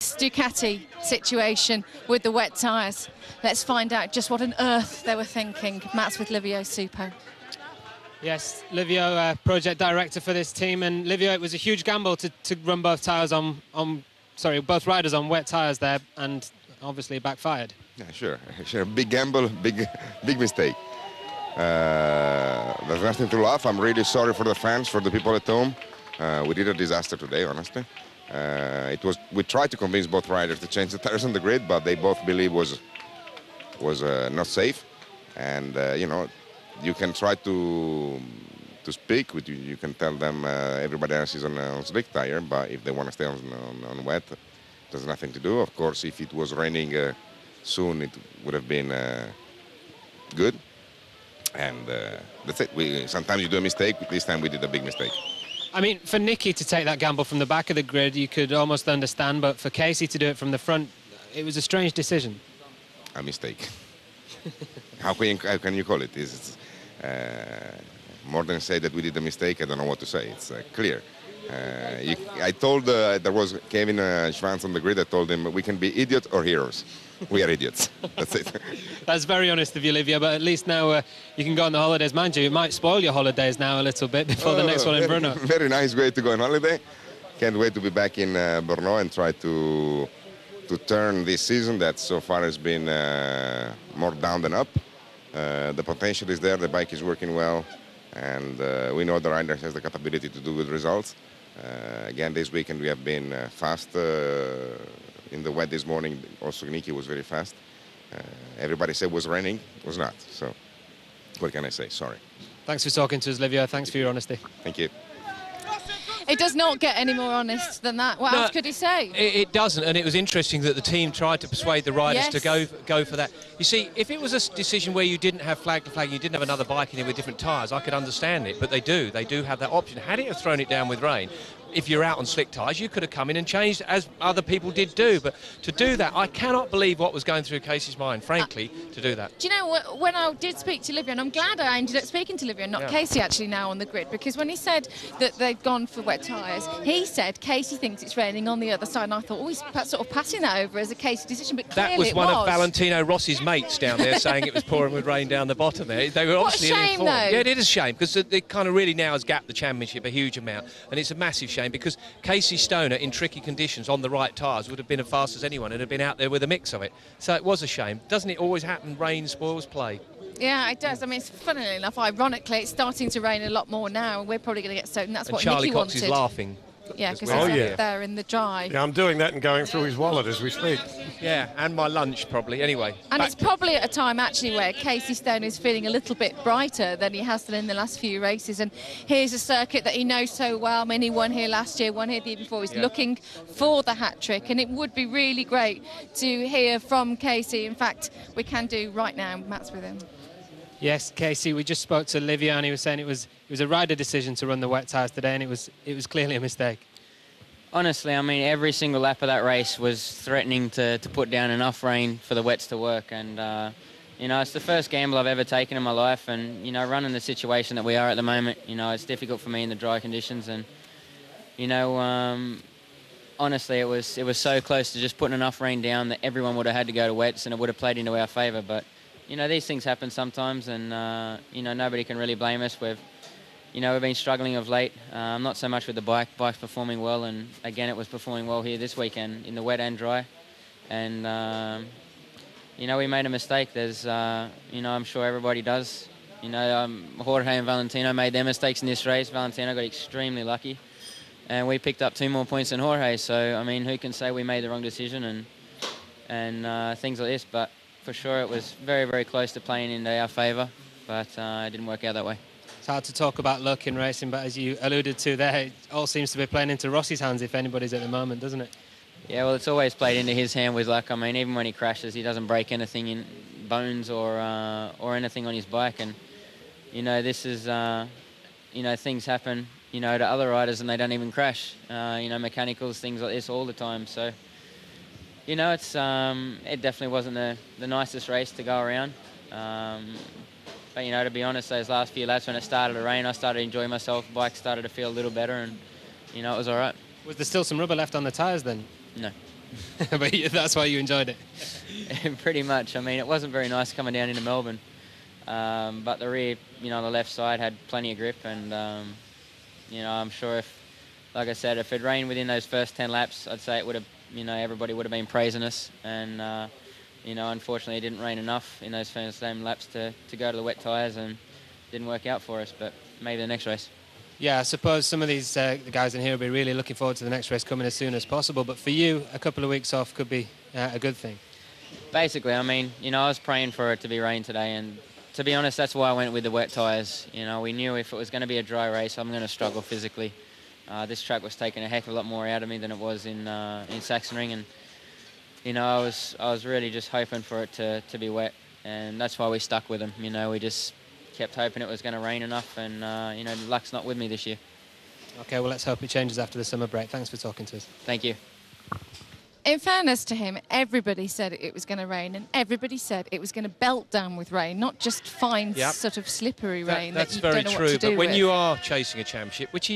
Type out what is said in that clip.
Ducati situation with the wet tyres. Let's find out just what on earth they were thinking. Matt's with Olivio Suppo. Yes, Olivio, project director for this team, and Olivio, it was a huge gamble to run both both riders on wet tyres there, and obviously it backfired. Yeah, sure. Big gamble, big mistake. There's nothing to laugh. I'm really sorry for the fans, for the people at home. We did a disaster today, honestly. We tried to convince both riders to change the tires on the grid, but they both believe was not safe. And you can try to speak with you. You can tell them everybody else is on slick tire, but if they want to stay on wet, there's nothing to do. Of course, if it was raining soon, it would have been good. And that's it. Sometimes you do a mistake. This time we did a big mistake. I mean, for Nicky to take that gamble from the back of the grid, you could almost understand, but for Casey to do it from the front, it was a strange decision. A mistake. How can you call it? More than say that we did a mistake, I don't know what to say. It's clear. I told there was Kevin Schwanz on the grid. I told him we can be idiots or heroes. We are idiots. That's it. That's very honest of you, Olivia, but at least now you can go on the holidays. Mind you, it might spoil your holidays now a little bit before the next one in Brno. Very nice way to go on holiday. Can't wait to be back in Brno and try to turn this season that so far has been more down than up. The potential is there, the bike is working well, and we know the rider has the capability to do good results. Again, this weekend we have been fast. In the wet this morning, also Nicky was very fast. Everybody said it was raining. It was not. So what can I say? Sorry. Thanks for talking to us, Olivia. Thanks for your honesty. Thank you. It does not get any more honest than that. What else could he say? It doesn't, and it was interesting that the team tried to persuade the riders to go for that. You see, if it was a decision where you didn't have flag to flag, you didn't have another bike in it with different tyres, I could understand it, but they do have that option. Had it have thrown it down with rain, if you're out on slick tyres, you could have come in and changed, as other people did do. But to do that, I cannot believe what was going through Casey's mind, frankly, to do that. Do you know what, when I did speak to Olivia, and I'm glad I ended up speaking to Olivia and not Casey actually now on the grid, because when he said that they'd gone for wet tyres, he said Casey thinks it's raining on the other side, and I thought, oh, he's sort of passing that over as a Casey decision, but clearly that was one of Valentino Rossi's mates down there saying it was pouring with rain down the bottom there. They were obviously what a shame, though. Yeah, it is a shame, because it kind of really now has gapped the championship a huge amount, and it's a massive shame, because Casey Stoner in tricky conditions on the right tyres would have been as fast as anyone and have been out there with a mix of it. So it was a shame. Doesn't it always happen? Rain spoils play. Yeah, it does. I mean, it's funnily enough, ironically, it's starting to rain a lot more now, and we're probably going to get soaked, and that's what Charlie Nicky Cox wanted. is laughing. Yeah, because he's up there in the dry. Yeah, I'm doing that and going through his wallet as we speak. Yeah, and my lunch probably. Anyway. And it's probably at a time actually where Casey Stone is feeling a little bit brighter than he has done in the last few races. And here's a circuit that he knows so well. I mean, he won here last year, won here the year before. He's looking for the hat trick, and it would be really great to hear from Casey. In fact, we can do right now. Matt's with him. Yes, Casey, we just spoke to Olivia, and he was saying it was a rider decision to run the wet tyres today, and it was clearly a mistake. Honestly, I mean, every single lap of that race was threatening to put down enough rain for the wets to work. And, it's the first gamble I've ever taken in my life. And, running the situation that we are at the moment, it's difficult for me in the dry conditions. And, honestly, it was so close to just putting enough rain down that everyone would have had to go to wets and it would have played into our favour. But, these things happen sometimes, and, nobody can really blame us. We've been struggling of late, not so much with the bike. Bike's performing well, and again, it was performing well here this weekend in the wet and dry. And, we made a mistake. There's, I'm sure everybody does. Jorge and Valentino made their mistakes in this race. Valentino got extremely lucky, and we picked up 2 more points than Jorge. So, I mean, who can say we made the wrong decision and things like this? But for sure, it was very, very close to playing into our favour, but it didn't work out that way. It's hard to talk about luck in racing, but as you alluded to there, it all seems to be playing into Rossi's hands, if anybody's at the moment, doesn't it? Yeah, well, it's always played into his hand with luck. I mean, even when he crashes, he doesn't break anything in bones or anything on his bike. And, this is, things happen, to other riders and they don't even crash. Mechanicals, things like this all the time. So, it's it definitely wasn't the nicest race to go around. But, to be honest, those last few laps when it started to rain, I started enjoying myself. The bike started to feel a little better, and, it was all right. Was there still some rubber left on the tyres then? No. But that's why you enjoyed it. Pretty much. I mean, it wasn't very nice coming down into Melbourne, but the rear, you know, the left side had plenty of grip, and you know, I'm sure if, like I said, if it rained within those first 10 laps, I'd say it would have, you know, everybody would have been praising us, and you know, unfortunately, it didn't rain enough in those first 10 laps to go to the wet tyres, and didn't work out for us. But maybe the next race. Yeah, I suppose some of these the guys in here will be really looking forward to the next race coming as soon as possible. But for you, a couple of weeks off could be a good thing. Basically, I mean, you know, I was praying for it to be rain today, and to be honest, that's why I went with the wet tyres. You know, we knew if it was going to be a dry race, I'm going to struggle physically. This track was taking a heck of a lot more out of me than it was in Sachsenring, and you know, I was really just hoping for it to be wet, and that's why we stuck with them. You know, we just kept hoping it was going to rain enough, and you know, luck's not with me this year. Okay, well, let's hope it changes after the summer break. Thanks for talking to us. Thank you. In fairness to him, everybody said it was going to rain, and everybody said it was going to belt down with rain, not just fine sort of slippery rain That's that you very don't know true. what to do But when with. you are chasing a championship, which he